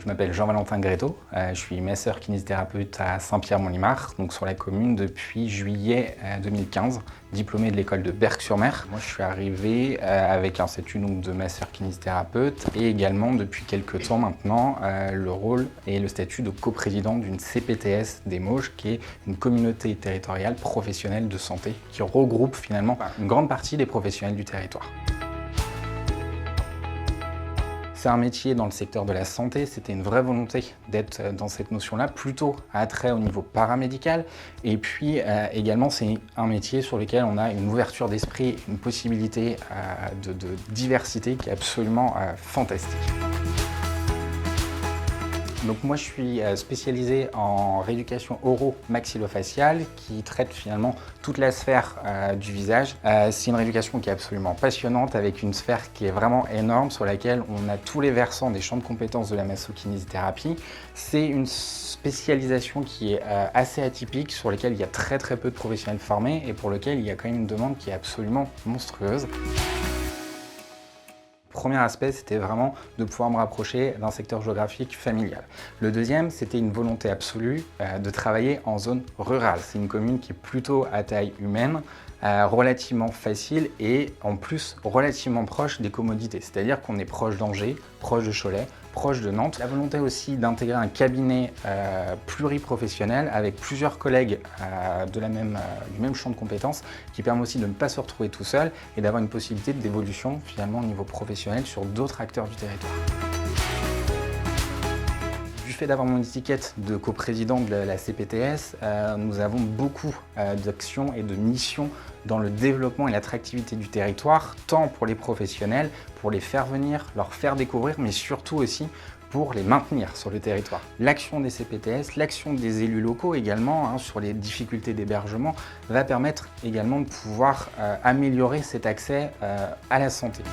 Je m'appelle Jean-Valentin Gréteau, je suis masseur kinésithérapeute à Saint-Pierre-Mont-Limard, donc sur la commune depuis juillet 2015, diplômé de l'école de Berck-sur-Mer. Moi je suis arrivé avec un statut donc, de masseur kinésithérapeute et également depuis quelques temps maintenant le rôle et le statut de coprésident d'une CPTS des Mauges qui est une communauté territoriale professionnelle de santé qui regroupe finalement une grande partie des professionnels du territoire. C'est un métier dans le secteur de la santé, c'était une vraie volonté d'être dans cette notion-là, plutôt à attrait au niveau paramédical. Et puis également, c'est un métier sur lequel on a une ouverture d'esprit, une possibilité de diversité qui est absolument fantastique. Donc moi je suis spécialisé en rééducation oro-maxillofaciale qui traite finalement toute la sphère du visage. C'est une rééducation qui est absolument passionnante avec une sphère qui est vraiment énorme sur laquelle on a tous les versants des champs de compétences de la massokinésithérapie. C'est une spécialisation qui est assez atypique sur laquelle il y a très peu de professionnels formés et pour lequel il y a quand même une demande qui est absolument monstrueuse. Le premier aspect, c'était vraiment de pouvoir me rapprocher d'un secteur géographique familial. Le deuxième, c'était une volonté absolue de travailler en zone rurale. C'est une commune qui est plutôt à taille humaine, relativement facile et en plus relativement proche des commodités. C'est-à-dire qu'on est proche d'Angers, proche de Cholet, proche de Nantes. La volonté aussi d'intégrer un cabinet pluriprofessionnel avec plusieurs collègues du même champ de compétences qui permet aussi de ne pas se retrouver tout seul et d'avoir une possibilité d'évolution finalement au niveau professionnel sur d'autres acteurs du territoire. Du fait d'avoir mon étiquette de coprésident de la CPTS, nous avons beaucoup d'actions et de missions dans le développement et l'attractivité du territoire, tant pour les professionnels, pour les faire venir, leur faire découvrir, mais surtout aussi pour les maintenir sur le territoire. L'action des CPTS, l'action des élus locaux également sur les difficultés d'hébergement va permettre également de pouvoir améliorer cet accès à la santé.